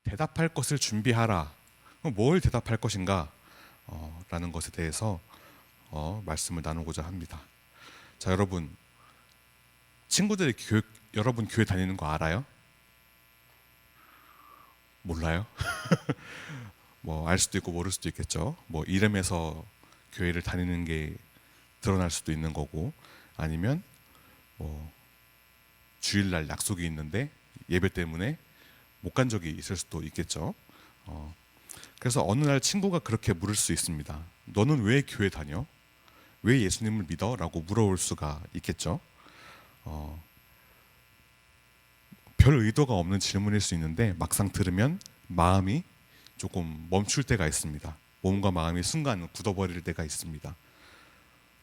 대답할 것을 준비하라. 뭘 대답할 것인가? 라는 것에 대해서 말씀을 나누고자 합니다. 자, 여러분, 친구들이 여러분 교회 다니는 거 알아요? 몰라요? 뭐 알 수도 있고 모를 수도 있겠죠. 뭐 이름에서 교회를 다니는 게 드러날 수도 있는 거고, 아니면 뭐 주일날 약속이 있는데 예배 때문에 못 간 적이 있을 수도 있겠죠. 그래서 어느 날 친구가 그렇게 물을 수 있습니다. 너는 왜 교회 다녀? 왜 예수님을 믿어? 라고 물어볼 수가 있겠죠. 별 의도가 없는 질문일 수 있는데 막상 들으면 마음이 조금 멈출 때가 있습니다. 몸과 마음이 순간 굳어버릴 때가 있습니다.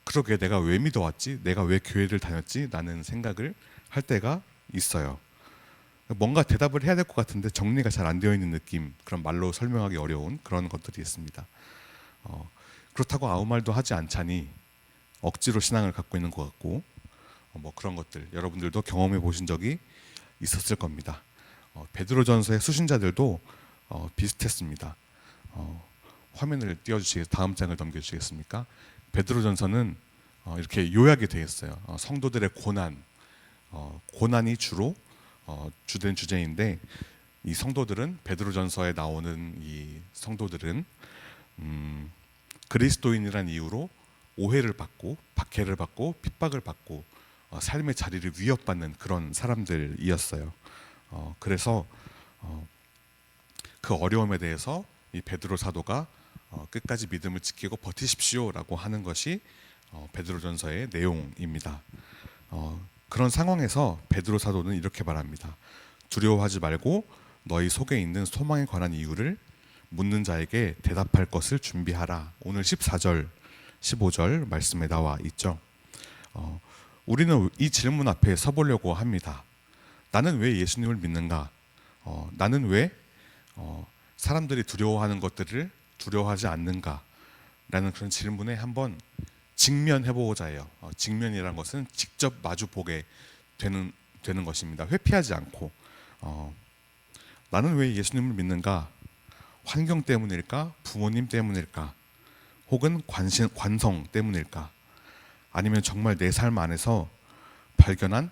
그러게 내가 왜 믿어왔지? 내가 왜 교회를 다녔지? 라는 생각을 할 때가 있어요. 뭔가 대답을 해야 될 것 같은데 정리가 잘 안 되어 있는 느낌, 그런 말로 설명하기 어려운 그런 것들이 있습니다. 그렇다고 아무 말도 하지 않자니 억지로 신앙을 갖고 있는 것 같고, 뭐 그런 것들 여러분들도 경험해 보신 적이 있었을 겁니다. 베드로전서의 수신자들도 비슷했습니다. 화면을 다음 장을 넘겨주시겠습니까? 베드로전서는 이렇게 요약이 되어 있어요. 성도들의 고난이 주로 주된 주제인데, 이 성도들은 베드로전서에 나오는 이 성도들은 그리스도인이란 이유로 오해를 받고 박해를 받고 핍박을 받고 삶의 자리를 위협받는 그런 사람들이었어요. 그래서 그 어려움에 대해서 이 베드로 사도가 끝까지 믿음을 지키고 버티십시오라고 하는 것이 베드로전서의 내용입니다. 그런 상황에서 베드로 사도는 이렇게 말합니다. 두려워하지 말고 너희 속에 있는 소망에 관한 이유를 묻는 자에게 대답할 것을 준비하라. 오늘 14절, 15절 말씀에 나와 있죠. 우리는 이 질문 앞에 서보려고 합니다. 나는 왜 예수님을 믿는가? 나는 왜 사람들이 두려워하는 것들을 두려워하지 않는가? 라는 그런 질문에 한번 직면해보고자 해요. 직면이란 것은 직접 마주보게 되는 것입니다. 회피하지 않고. 나는 왜 예수님을 믿는가? 환경 때문일까? 부모님 때문일까? 혹은 관성 때문일까? 아니면 정말 내 삶 안에서 발견한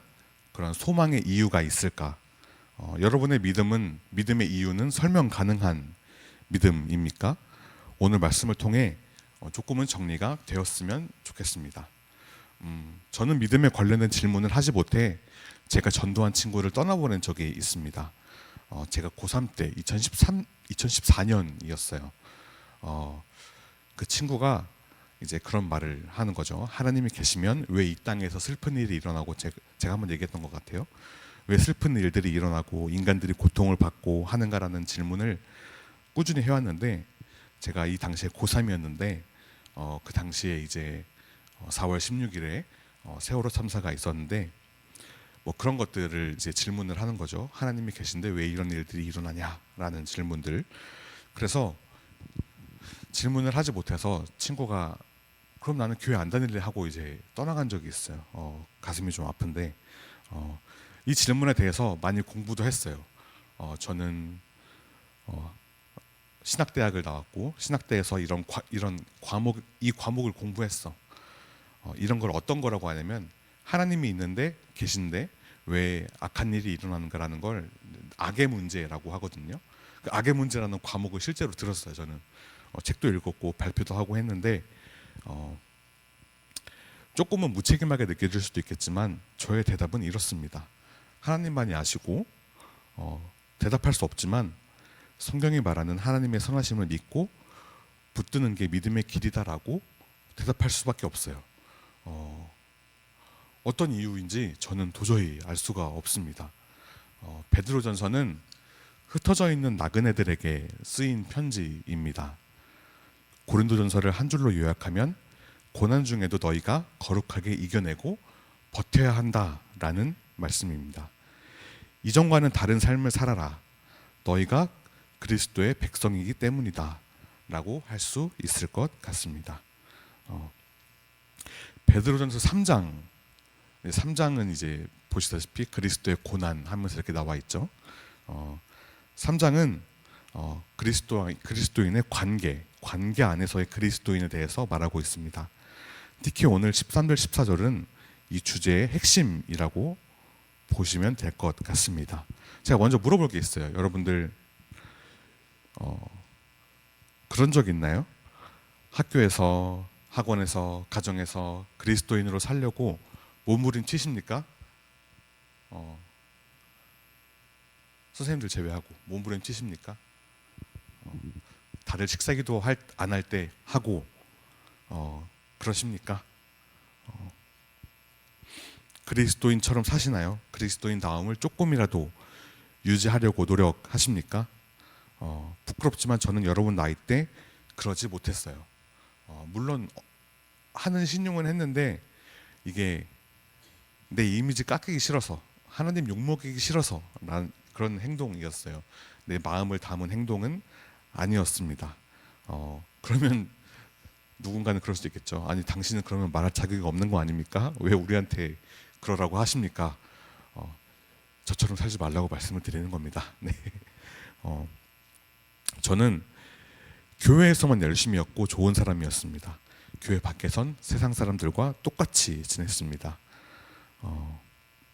그런 소망의 이유가 있을까? 여러분의 믿음의 이유는 설명 가능한 믿음입니까? 오늘 말씀을 통해 조금은 정리가 되었으면 좋겠습니다. 저는 믿음에 관련된 질문을 하지 못해 제가 전도한 친구를 떠나보낸 적이 있습니다. 제가 고3 때 2014년이었어요. 그 친구가 이제 그런 말을 하는 거죠. 하나님이 계시면 왜 이 땅에서 슬픈 일이 일어나고, 제가 한번 얘기했던 것 같아요. 왜 슬픈 일들이 일어나고 인간들이 고통을 받고 하는가라는 질문을 꾸준히 해왔는데, 제가 이 당시에 고3이었는데 그 당시에 이제 4월 16일에 세월호 참사가 있었는데, 뭐 그런 것들을 이제 질문을 하는 거죠. 하나님이 계신데 왜 이런 일들이 일어나냐라는 질문들. 그래서 질문을 하지 못해서 친구가 그럼 나는 교회 안 다닐래 하고 이제 떠나간 적이 있어요. 가슴이 좀 아픈데 이 질문에 대해서 많이 공부도 했어요. 저는 신학대학을 나왔고 신학대에서 이 과목을 공부했어. 이런 걸 어떤 거라고 하냐면, 하나님이 있는데 계신데 왜 악한 일이 일어나는가라는 걸 악의 문제라고 하거든요. 그 악의 문제라는 과목을 실제로 들었어요. 저는 책도 읽었고 발표도 하고 했는데 조금은 무책임하게 느껴질 수도 있겠지만 저의 대답은 이렇습니다. 하나님만이 아시고 대답할 수 없지만 성경이 말하는 하나님의 선하심을 믿고 붙드는 게 믿음의 길이다라고 대답할 수밖에 없어요. 어떤 이유인지 저는 도저히 알 수가 없습니다. 베드로전서는 흩어져 있는 나그네들에게 쓰인 편지입니다. 고린도전서를 한 줄로 요약하면 고난 중에도 너희가 거룩하게 이겨내고 버텨야 한다라는 말씀입니다. 이전과는 다른 삶을 살아라. 너희가 그리스도의 백성이기 때문이다 라고 할 수 있을 것 같습니다. 베드로전서 3장은 이제 보시다시피 그리스도의 고난 하면서 이렇게 나와 있죠. 3장은 그리스도인의 관계 안에서의 그리스도인에 대해서 말하고 있습니다. 특히 오늘 13절 14절은 이 주제의 핵심이라고 보시면 될 것 같습니다. 제가 먼저 물어볼 게 있어요. 여러분들 그런 적 있나요? 학교에서, 학원에서, 가정에서 그리스도인으로 살려고 몸부림치십니까? 선생님들 제외하고 몸부림치십니까? 다들 식사기도 안 할 때 하고 그러십니까? 그리스도인처럼 사시나요? 그리스도인 다움을 조금이라도 유지하려고 노력하십니까? 부끄럽지만 저는 여러분 나이 때 그러지 못했어요. 물론 하는 신용은 했는데 이게 내 이미지 깎이기 싫어서, 하나님 욕먹이기 싫어서 난 그런 행동이었어요. 내 마음을 담은 행동은 아니었습니다. 그러면 누군가는 그럴 수도 있겠죠. 아니 당신은 그러면 말할 자격이 없는 거 아닙니까? 왜 우리한테 그러라고 하십니까? 저처럼 살지 말라고 말씀을 드리는 겁니다. 네. 저는 교회에서만 열심히였고 좋은 사람이었습니다. 교회 밖에선 세상 사람들과 똑같이 지냈습니다.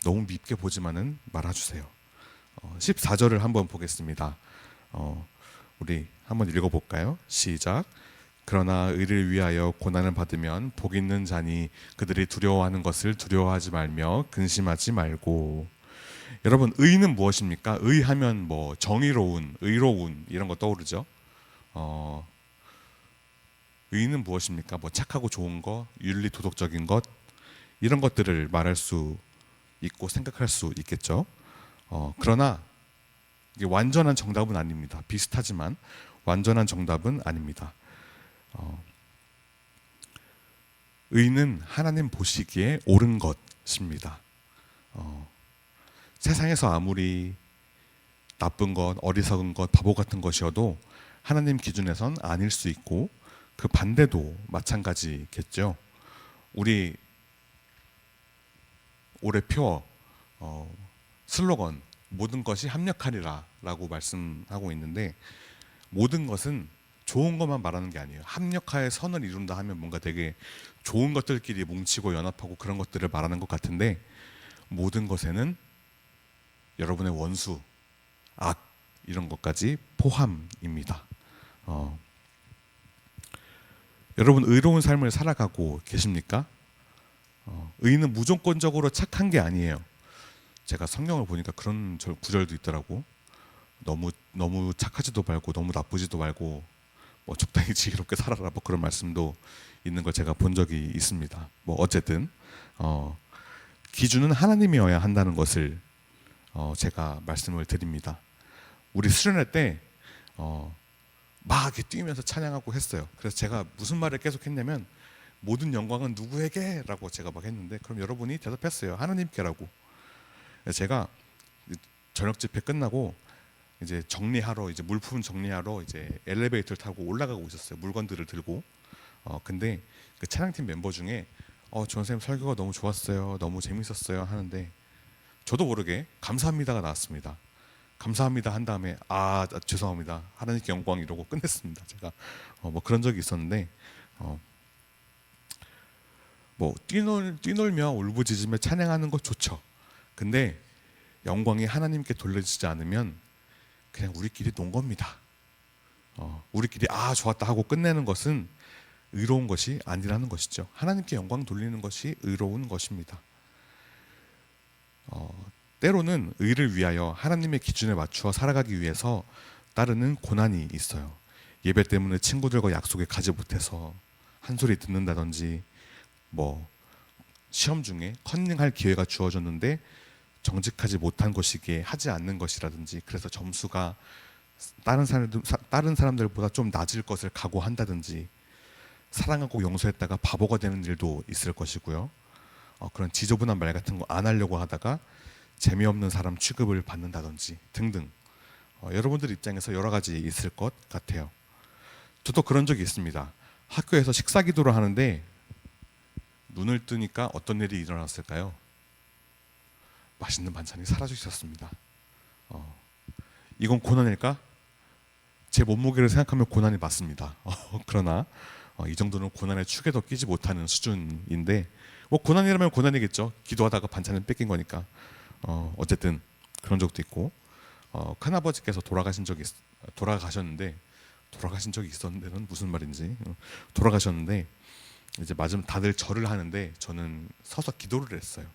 너무 밉게 보지만은 말아주세요. 14절을 한번 보겠습니다. 우리 한번 읽어볼까요? 시작. 그러나 의를 위하여 고난을 받으면 복 있는 자니 그들이 두려워하는 것을 두려워하지 말며 근심하지 말고. 여러분 의는 무엇입니까? 의하면 뭐 정의로운, 의로운 이런 거 떠오르죠. 의는 무엇입니까? 뭐 착하고 좋은 거, 윤리 도덕적인 것 이런 것들을 말할 수 있고 생각할 수 있겠죠. 그러나 이게 완전한 정답은 아닙니다. 비슷하지만 완전한 정답은 아닙니다. 의는 하나님 보시기에 옳은 것입니다. 세상에서 아무리 나쁜 것, 어리석은 것, 바보 같은 것이어도 하나님 기준에선 아닐 수 있고 그 반대도 마찬가지겠죠. 우리 올해 표 슬로건 모든 것이 합력하리라 라고 말씀하고 있는데, 모든 것은 좋은 것만 말하는 게 아니에요. 합력하에 선을 이룬다 하면 뭔가 되게 좋은 것들끼리 뭉치고 연합하고 그런 것들을 말하는 것 같은데, 모든 것에는 여러분의 원수, 악 이런 것까지 포함입니다. 여러분 의로운 삶을 살아가고 계십니까? 의는 무조건적으로 착한 게 아니에요. 제가 성경을 보니까 그런 구절도 있더라고. 너무 착하지도 말고 너무 나쁘지도 말고 뭐 적당히 지혜롭게 살아라, 뭐 그런 말씀도 있는 걸 제가 본 적이 있습니다. 뭐 어쨌든 기준은 하나님이어야 한다는 것을 제가 말씀을 드립니다. 우리 수련회 때 막 이렇게 뛰면서 찬양하고 했어요. 그래서 제가 무슨 말을 계속 했냐면 모든 영광은 누구에게? 라고 제가 막 했는데, 그럼 여러분이 대답했어요. 하나님께라고. 제가 저녁 집회 끝나고 이제 정리하러, 이제 물품 정리하러 이제 엘리베이터를 타고 올라가고 있었어요. 물건들을 들고. 근데 그 찬양팀 멤버 중에 전 선생님 설교가 너무 좋았어요, 너무 재밌었어요 하는데 저도 모르게 감사합니다가 나왔습니다. 감사합니다 한 다음에 죄송합니다, 하나님께 영광 이러고 끝냈습니다. 제가 뭐 그런 적이 있었는데, 뭐 뛰놀며 울부짖으며 찬양하는 거 좋죠. 근데 영광이 하나님께 돌려지지 않으면 그냥 우리끼리 논 겁니다. 우리끼리 좋았다 하고 끝내는 것은 의로운 것이 아니라는 것이죠. 하나님께 영광 돌리는 것이 의로운 것입니다. 때로는 의를 위하여 하나님의 기준에 맞추어 살아가기 위해서 따르는 고난이 있어요. 예배 때문에 친구들과 약속에 가지 못해서 한 소리 듣는다든지, 뭐 시험 중에 컨닝할 기회가 주어졌는데 정직하지 못한 것이기에 하지 않는 것이라든지, 그래서 점수가 다른 사람들보다 좀 낮을 것을 각오한다든지, 사랑하고 용서했다가 바보가 되는 일도 있을 것이고요. 그런 지저분한 말 같은 거 안 하려고 하다가 재미없는 사람 취급을 받는다든지 등등, 여러분들 입장에서 여러 가지 있을 것 같아요. 저도 그런 적이 있습니다. 학교에서 식사 기도를 하는데 눈을 뜨니까 어떤 일이 일어났을까요? 맛있는 반찬이 사라져 있었습니다. 이건 고난일까? 제 몸무게를 생각하면 고난이 맞습니다. 그러나 이 정도는 고난의 축에도 끼지 못하는 수준인데 뭐 고난이라면 고난이겠죠. 기도하다가 반찬을 뺏긴 거니까. 어쨌든 그런 적도 있고 큰아버지께서 돌아가셨는데 돌아가신 적이 있었는데는 무슨 말인지 돌아가셨는데 이제 맞으면 다들 절을 하는데 저는 서서 기도를 했어요.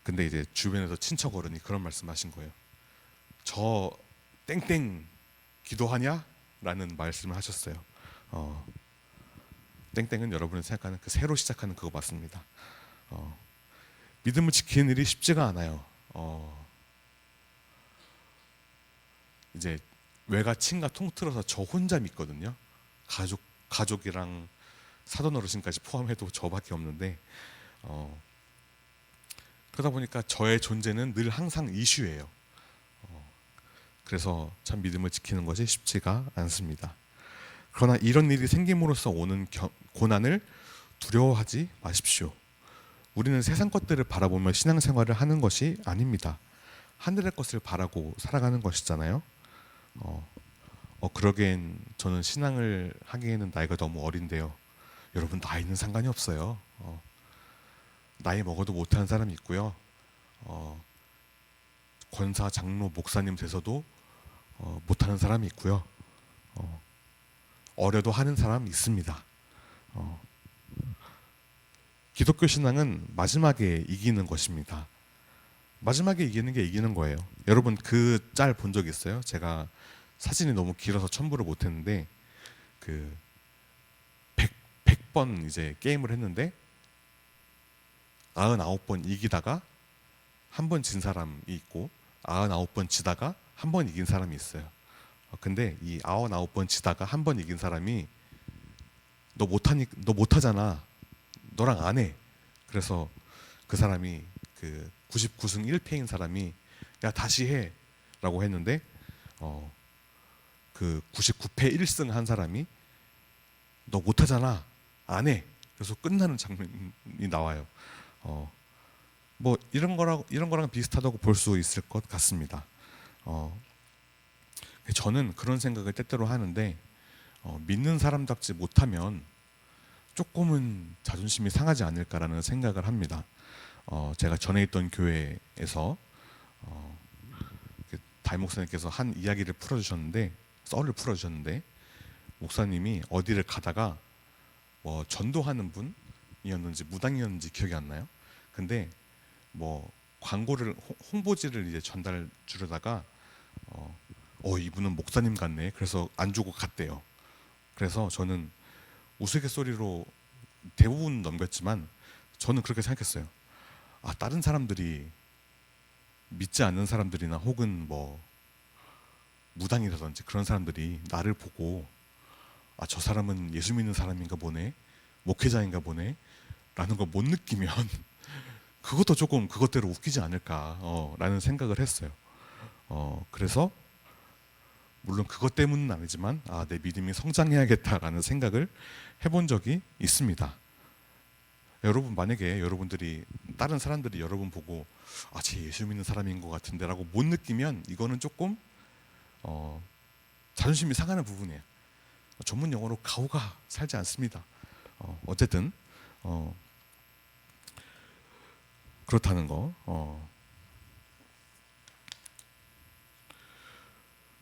근데 이제 주변에서 친척 어른이 그런 말씀하신 거예요. 저 땡땡 기도하냐? 라는 말씀을 하셨어요. 땡땡은 여러분이 생각하는 그 새로 시작하는 그거 맞습니다. 믿음을 지키는 일이 쉽지가 않아요. 이제 외가 친가 통틀어서 저 혼자 믿거든요. 가족이랑 사돈 어르신까지 포함해도 저밖에 없는데 그러다 보니까 저의 존재는 늘 항상 이슈예요. 그래서 참 믿음을 지키는 것이 쉽지가 않습니다. 그러나 이런 일이 생김으로써 오는 고난을 두려워하지 마십시오. 우리는 세상 것들을 바라보며 신앙생활을 하는 것이 아닙니다. 하늘의 것을 바라고 살아가는 것이잖아요. 그러기엔 저는 신앙을 하기에는 나이가 너무 어린데요. 여러분 나이는 상관이 없어요. 나이 먹어도 못하는 사람이 있고요. 권사, 장로, 목사님 돼서도 못하는 사람이 있고요. 어려도 하는 사람이 있습니다. 기독교 신앙은 마지막에 이기는 것입니다. 마지막에 이기는 게 이기는 거예요. 여러분 그 짤 본 적 있어요? 제가 사진이 너무 길어서 첨부를 못했는데 그 100번 이제 게임을 했는데 99번 이기다가 한 번 진 사람이 있고 99번 지다가 한 번 이긴 사람이 있어요. 근데 이 99번 지다가 한 번 이긴 사람이 너 못하잖아. 너랑 안 해. 그래서 그 사람이 그 99승 1패인 사람이 야 다시 해 라고 했는데 그 99패 1승 한 사람이 너 못하잖아. 안 해. 그래서 끝나는 장면이 나와요. 뭐 이런 거랑 비슷하다고 볼 수 있을 것 같습니다. 저는 그런 생각을 때때로 하는데 믿는 사람답지 못하면 조금은 자존심이 상하지 않을까라는 생각을 합니다. 제가 전에 있던 교회에서 담임 목사님께서 한 이야기를 썰을 풀어주셨는데 목사님이 어디를 가다가 뭐 전도하는 분이었는지 무당이었는지 기억이 안 나요. 근데 뭐 홍보지를 이제 전달 주려다가 이분은 목사님 같네. 그래서 안 주고 갔대요. 그래서 저는 우스갯소리로 대부분 넘겼지만 저는 그렇게 생각했어요. 다른 사람들이 믿지 않는 사람들이나 혹은 뭐 무당이라든지 그런 사람들이 나를 보고 저 사람은 예수 믿는 사람인가 보네, 목회자인가 보네 라는 걸 못 느끼면 그것도 조금 그것대로 웃기지 않을까 라는 생각을 했어요. 그래서 물론 그것 때문은 아니지만 내 믿음이 성장해야겠다라는 생각을 해본 적이 있습니다. 여러분 만약에 여러분들이 다른 사람들이 여러분 보고 쟤 예수 믿는 사람인 것 같은데 라고 못 느끼면 이거는 조금 자존심이 상하는 부분이에요. 전문 용어로 가오가 살지 않습니다. 어쨌든 그렇다는 거.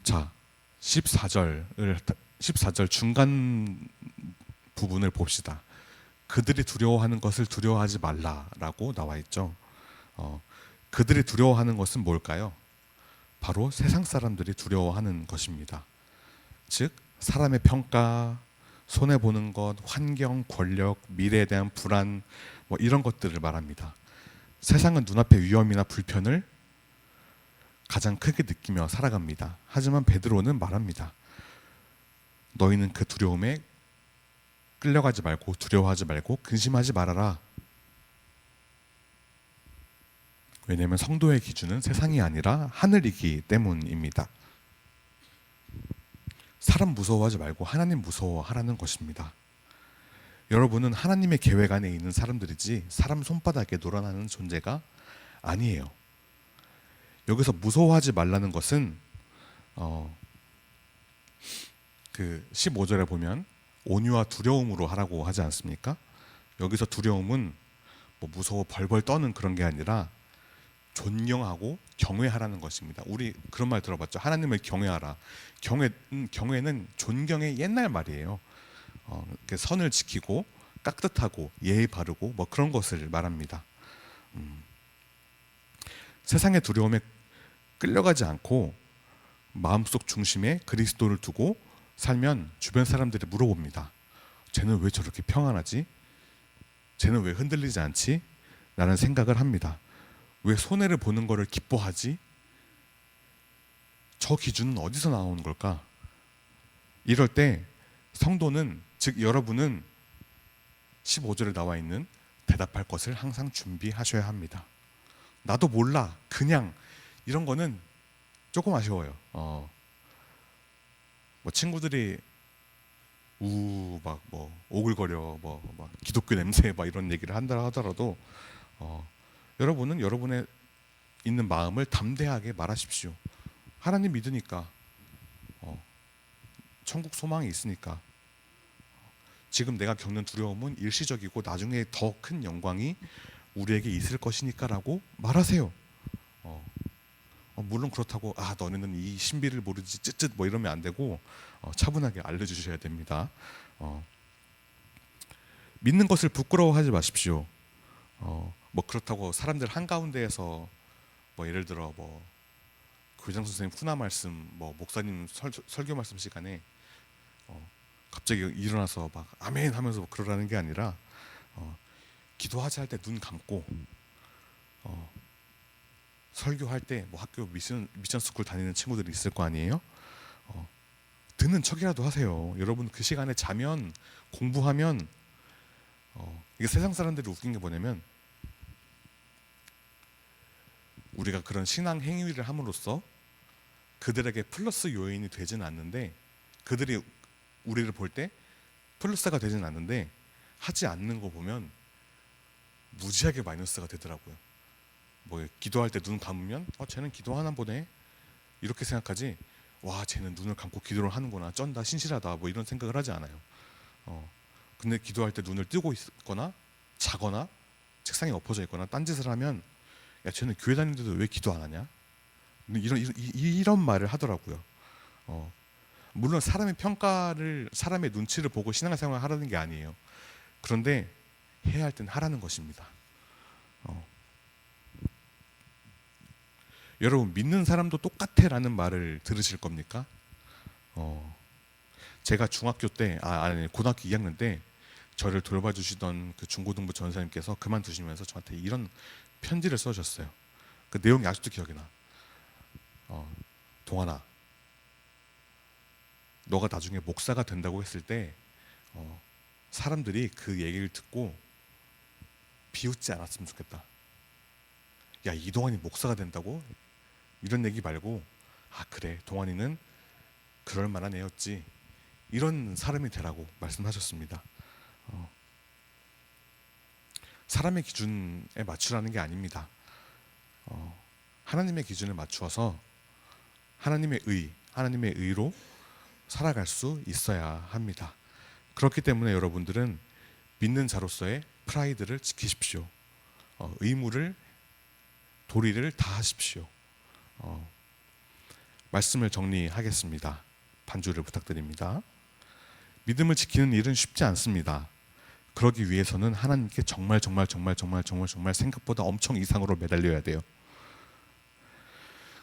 자, 14절 중간 부분을 봅시다. 그들이 두려워하는 것을 두려워하지 말라라고 나와 있죠. 그들이 두려워하는 것은 뭘까요? 바로 세상 사람들이 두려워하는 것입니다. 즉 사람의 평가, 손해보는 것, 환경, 권력, 미래에 대한 불안 뭐 이런 것들을 말합니다. 세상은 눈앞의 위험이나 불편을 가장 크게 느끼며 살아갑니다. 하지만 베드로는 말합니다. 너희는 그 두려움에 끌려가지 말고 두려워하지 말고 근심하지 말아라. 왜냐하면 성도의 기준은 세상이 아니라 하늘이기 때문입니다. 사람 무서워하지 말고 하나님 무서워하라는 것입니다. 여러분은 하나님의 계획 안에 있는 사람들이지 사람 손바닥에 놀아나는 존재가 아니에요. 여기서 무서워하지 말라는 것은 그 15절에 보면 온유와 두려움으로 하라고 하지 않습니까? 여기서 두려움은 뭐 무서워 벌벌 떠는 그런 게 아니라 존경하고 경외하라는 것입니다. 우리 그런 말 들어봤죠? 하나님을 경외하라. 경외는 존경의 옛날 말이에요. 선을 지키고 깍듯하고 예의 바르고 뭐 그런 것을 말합니다. 세상의 두려움에 끌려가지 않고 마음속 중심에 그리스도를 두고 살면 주변 사람들이 물어봅니다. 쟤는 왜 저렇게 평안하지? 쟤는 왜 흔들리지 않지? 라는 생각을 합니다. 왜 손해를 보는 것을 기뻐하지? 저 기준은 어디서 나오는 걸까? 이럴 때 성도는, 즉 여러분은 15절에 나와 있는 대답할 것을 항상 준비하셔야 합니다. 나도 몰라, 그냥, 이런 거는 조금 아쉬워요. 뭐 친구들이 막 뭐 오글거려, 막 기독교 냄새 막 이런 얘기를 한다 하더라도 여러분은 여러분의 있는 마음을 담대하게 말하십시오. 하나님 믿으니까, 천국 소망이 있으니까. 지금 내가 겪는 두려움은 일시적이고 나중에 더 큰 영광이 우리에게 있을 것이니까라고 말하세요. 물론 그렇다고 너네는 이 신비를 모르지 쯧쯧 뭐 이러면 안 되고 차분하게 알려주셔야 됩니다. 믿는 것을 부끄러워하지 마십시오. 뭐 그렇다고 사람들 한가운데에서 뭐 예를 들어 뭐 교장 선생님 훈화 말씀, 뭐 목사님 설교 말씀 시간에 갑자기 일어나서 막 아멘 하면서 그러라는 게 아니라 기도하지 할 때 눈 감고 설교할 때 뭐 학교 미션 스쿨 다니는 친구들이 있을 거 아니에요? 듣는 척이라도 하세요. 여러분 그 시간에 자면 공부하면 이게 세상 사람들이 웃긴 게 뭐냐면 우리가 그런 신앙 행위를 함으로써 그들에게 플러스 요인이 되진 않는데 그들이 우리를 볼 때 플러스가 되진 않는데 하지 않는 거 보면 무지하게 마이너스가 되더라고요. 뭐 기도할 때 눈 감으면 쟤는 기도하나 보네 이렇게 생각하지 와 쟤는 눈을 감고 기도를 하는구나 쩐다 신실하다 뭐 이런 생각을 하지 않아요. 근데 기도할 때 눈을 뜨고 있거나 자거나 책상에 엎어져 있거나 딴짓을 하면 야 쟤는 교회 다니는데도 왜 기도 안 하냐 이런 말을 하더라고요. 물론 사람의 평가를 사람의 눈치를 보고 신앙생활을 하라는 게 아니에요. 그런데 해야 할 땐 하라는 것입니다. 여러분 믿는 사람도 똑같아 라는 말을 들으실 겁니까? 제가 중학교 때 아니 고등학교 2학년 때 저를 돌봐주시던 그 중고등부 전사님께서 그만두시면서 저한테 이런 편지를 써주셨어요. 그 내용이 아직도 기억이 나. 동환아 너가 나중에 목사가 된다고 했을 때 사람들이 그 얘기를 듣고 비웃지 않았으면 좋겠다. 야 이동환이 목사가 된다고? 이런 얘기 말고 그래 동환이는 그럴 만한 애였지 이런 사람이 되라고 말씀하셨습니다. 사람의 기준에 맞추라는 게 아닙니다. 하나님의 기준에 맞추어서 하나님의 의로 살아갈 수 있어야 합니다. 그렇기 때문에 여러분들은 믿는 자로서의 프라이드를 지키십시오. 의무를 도리를 다하십시오. 말씀을 정리하겠습니다. 반주를 부탁드립니다. 믿음을 지키는 일은 쉽지 않습니다. 그러기 위해서는 하나님께 정말 생각보다 엄청 이상으로 매달려야 돼요.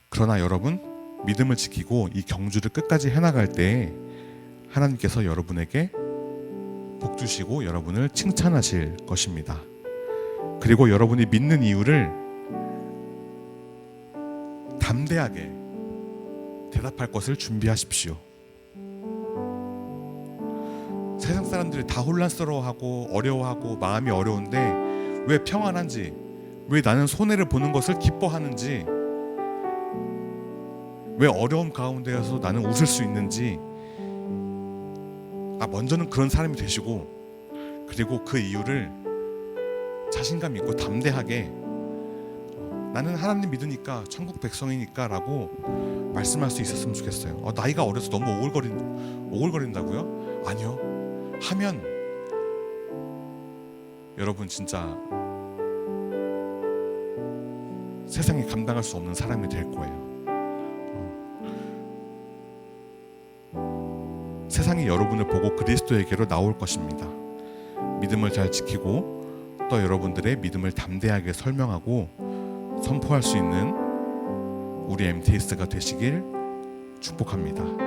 그러나 여러분 믿음을 지키고 이 경주를 끝까지 해나갈 때 하나님께서 여러분에게 복 주시고 여러분을 칭찬하실 것입니다. 그리고 여러분이 믿는 이유를 담대하게 대답할 것을 준비하십시오. 세상 사람들이 다 혼란스러워하고 어려워하고 마음이 어려운데 왜 평안한지, 왜 나는 손해를 보는 것을 기뻐하는지, 왜 어려움 가운데에서 나는 웃을 수 있는지 먼저는 그런 사람이 되시고 그리고 그 이유를 자신감 있고 담대하게 나는 하나님 믿으니까 천국 백성이니까 라고 말씀할 수 있었으면 좋겠어요. 나이가 어려서 너무 오글거린다고요? 아니요. 하면 여러분 진짜 세상에 감당할 수 없는 사람이 될 거예요. 세상이 여러분을 보고 그리스도에게로 나올 것입니다. 믿음을 잘 지키고 또 여러분들의 믿음을 담대하게 설명하고 선포할 수 있는 우리 MTS가 되시길 축복합니다.